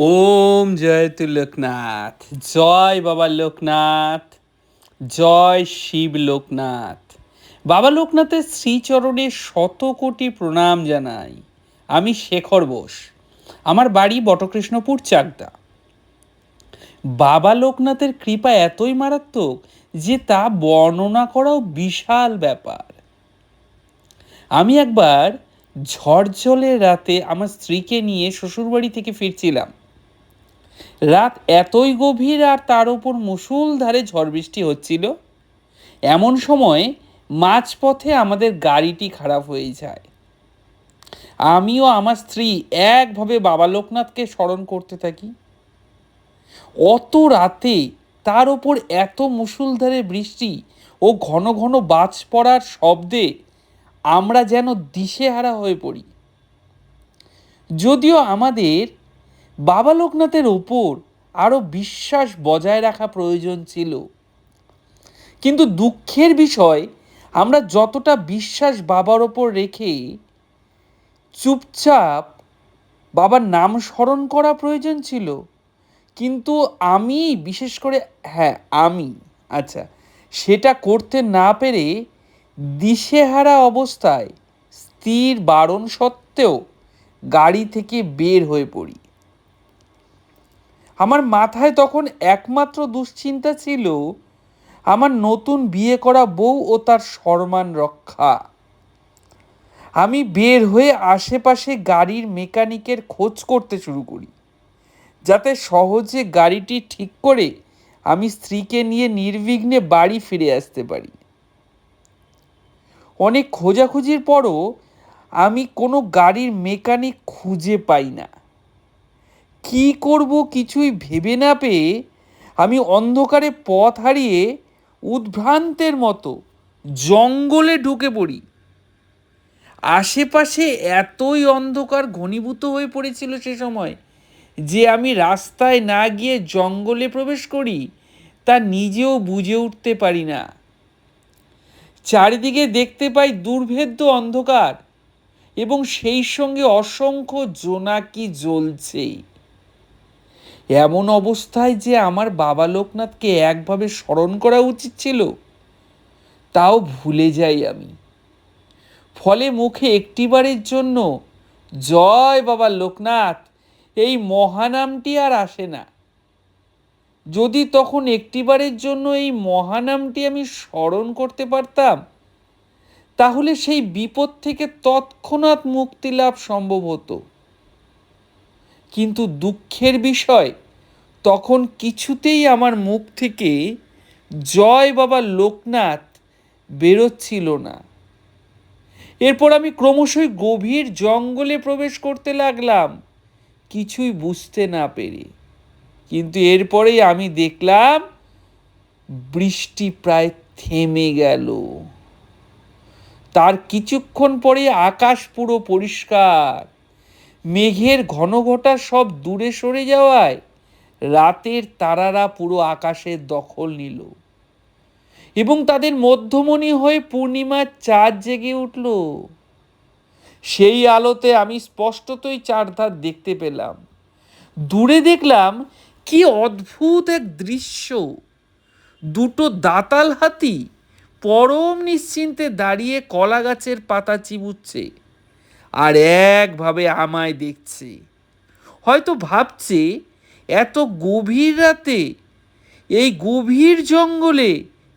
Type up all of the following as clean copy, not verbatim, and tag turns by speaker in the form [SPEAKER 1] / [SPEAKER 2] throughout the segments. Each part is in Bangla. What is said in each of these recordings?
[SPEAKER 1] ওম জয়তু লোকনাথ, জয় বাবা লোকনাথ, জয় শিব লোকনাথ। বাবা লোকনাথের শ্রীচরণে শত কোটি প্রণাম জানাই। আমি শেখর বোস, আমার বাড়ি বটকৃষ্ণপুর চাকদা। বাবা লোকনাথের কৃপা এতই মারাত্মক যে তা বর্ণনা করাও বিশাল ব্যাপার। আমি একবার ঝড় রাতে আমার স্ত্রীকে নিয়ে শ্বশুরবাড়ি থেকে ফিরছিলাম। রাত এতই গভীর আর তার উপর মুষলধারে ঝড় বৃষ্টি হচ্ছিল। এমন সময় মাঝপথে আমাদের গাড়িটি খারাপ হয়ে যায়। আমিও আমার স্ত্রী একভাবে বাবা লোকনাথকে স্মরণ করতে থাকি। অত রাতে তার ওপর এত মুষলধারে বৃষ্টি ও ঘন ঘন বাজ পড়ার শব্দে আমরা যেন দিশেহারা হয়ে পড়ি। যদিও আমাদের বাবা লোকনাথের ওপর আরও বিশ্বাস বজায় রাখা প্রয়োজন ছিল, কিন্তু দুঃখের বিষয় আমরা যতটা বিশ্বাস বাবার ওপর রেখে চুপচাপ বাবার নাম স্মরণ করা প্রয়োজন ছিল, কিন্তু আমি বিশেষ করে সেটা করতে না পেরে দিশেহারা অবস্থায় স্ত্রীর বারণ সত্ত্বেও গাড়ি থেকে বের হয়ে পড়ি। আমার মাথায় তখন একমাত্র দুশ্চিন্তা ছিল আমার নতুন বিয়ে করা বউ ও তার সম্মান রক্ষা। আমি বের হয়ে আশেপাশে গাড়ির মেকানিকের খোঁজ করতে শুরু করি, যাতে সহজে গাড়িটি ঠিক করে আমি স্ত্রীকে নিয়ে নির্বিঘ্নে বাড়ি ফিরে আসতে পারি। অনেক খোঁজাখুঁজির পরও আমি কোনো গাড়ির মেকানিক খুঁজে পাই না। কি করব কিছুই ভেবে না পেয়ে আমি অন্ধকারে পথ হারিয়ে উদ্ভ্রান্তের মতো জঙ্গলে ঢুকে পড়ি। আশেপাশে এতই অন্ধকার ঘনীভূত হয়ে পড়েছিল সে সময় যে আমি রাস্তায় না গিয়ে জঙ্গলে প্রবেশ করি তা নিজেও বুঝে উঠতে পারি না। চারিদিকে দেখতে পাই দুর্ভেদ্য অন্ধকার এবং সেই সঙ্গে অসংখ্য জোনাকি জ্বলছে। এমন অবস্থায় যে আমার বাবা লোকনাথকে একভাবে স্মরণ করা উচিত ছিল তাও ভুলে যাই আমি। ফলে মুখে একটিবারের জন্য জয় বাবা লোকনাথ এই মহানামটি আর আসে না। যদি তখন একটিবারের জন্য এই মহানামটি আমি স্মরণ করতে পারতাম তাহলে সেই বিপদ থেকে তৎক্ষণাৎ মুক্তি লাভ সম্ভব হতো। কিন্তু দুঃখের বিষয় তখন কিছুতেই আমার মুখ থেকে জয় বাবা লোকনাথ বেরোচ্ছিল না। এরপর আমি ক্রমশই গভীর জঙ্গলে প্রবেশ করতে লাগলাম, কিছুই বুঝতে না পেরে। কিন্তু এরপরেই আমি দেখলাম বৃষ্টি প্রায় থেমে গেল। তার কিছুক্ষণ পরে আকাশ পুরো পরিষ্কার। মেঘের ঘনঘটা সব দূরে সরে যাওয়ায় রাতের তারারা পুরো আকাশের দখল নিল এবং তাদের মধ্যমণি হয়ে পূর্ণিমার চাঁদ জেগে উঠল। সেই আলোতে আমি স্পষ্টতই চারধার দেখতে পেলাম। দূরে দেখলাম কি অদ্ভুত এক দৃশ্য। দুটো দাঁতাল হাতি পরম নিশ্চিন্তে দাঁড়িয়ে কলা গাছের পাতা চিবুচ্ছে আর একভাবে আমায় দেখছে। হয়তো ভাবছে এত গভীর রাতে এই গভীর জঙ্গলে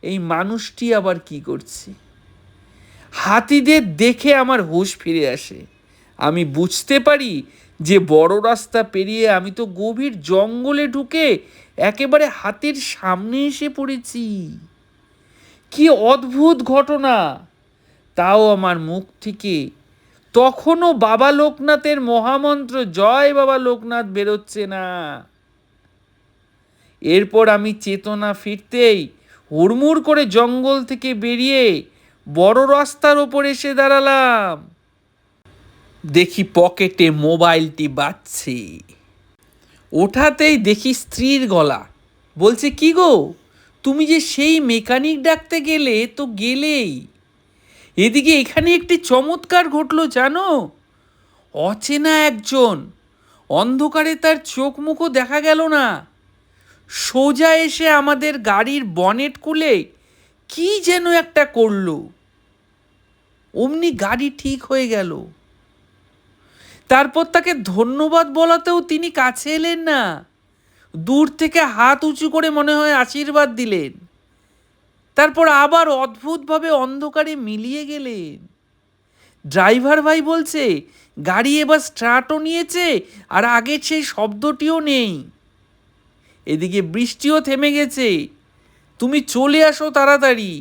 [SPEAKER 1] এই মানুষটি আবার কি করছে। হাতিদের দেখে আমার হুঁশ ফিরে আসে। আমি বুঝতে পারি যে বড় রাস্তা পেরিয়ে আমি তো গভীর জঙ্গলে ঢুকে একেবারে হাতির সামনে এসে পড়েছি। কি অদ্ভুত ঘটনা! তাও আমার মুখ থেকে তখনও বাবা লোকনাথের মহামন্ত্র জয় বাবা লোকনাথ বেরোচ্ছে না। এরপর আমি চেতনা ফিরতেই হুড়মুড় করে জঙ্গল থেকে বেরিয়ে বড় রাস্তার ওপর এসে দাঁড়ালাম। দেখি পকেটে মোবাইলটি বাজছে। ওঠাতেই দেখি স্ত্রীর গলা। বলছে, কি গো, তুমি যে সেই মেকানিক ডাকতে গেলে তো গেলেই, এদিকে এখানে একটি চমৎকার ঘটলো জানো। অচেনা একজন অন্ধকারে তার চোখ মুখও দেখা গেল না। সোজা এসে আমাদের গাড়ির বনেট খুলে কি যেন একটা করলো। অমনি গাড়ি ঠিক হয়ে গেল। তারপর তাকে ধন্যবাদ বলাতেও তিনি কাছে এলেন না, দূর থেকে হাত উঁচু করে মনে হয় আশীর্বাদ দিলেন। তারপর আবার অদ্ভুতভাবে অন্ধকারে মিলিয়ে গেলেন। ড্রাইভার ভাই বলছে গাড়ি এবার স্টার্টও নিয়েছে আর আগের সেই শব্দটিও নেই। এদিকে বৃষ্টিও থেমে গেছে। তুমি চলে আসো তাড়াতাড়ি।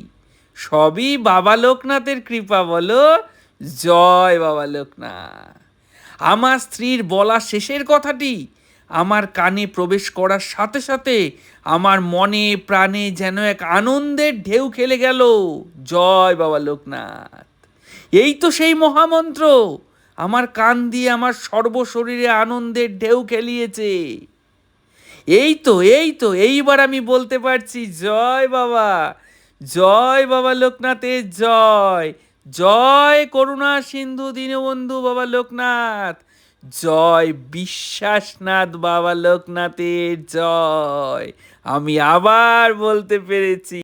[SPEAKER 1] সবই বাবা লোকনাথের কৃপা বলো। জয় বাবা লোকনাথ। আমার স্ত্রীর বলা শেষের কথাটি আমার কানে প্রবেশ করার সাথে সাথে আমার মনে প্রাণে যেন এক আনন্দের ঢেউ খেলে গেল। জয় বাবা লোকনাথ। এই তো সেই মহামন্ত্র আমার কান দিয়ে আমার সর্বশরীরে আনন্দের ঢেউ খেলিয়েছে। এই তো এইবার আমি বলতে পারছি জয় বাবা, জয় বাবা লোকনাথের জয়, জয় করুণা সিন্ধু দীনবন্ধু বাবা লোকনাথ, জয় বিশ্বাসনাথ বাবা লোকনাথের জয়। আমি আবার বলতে পেরেছি।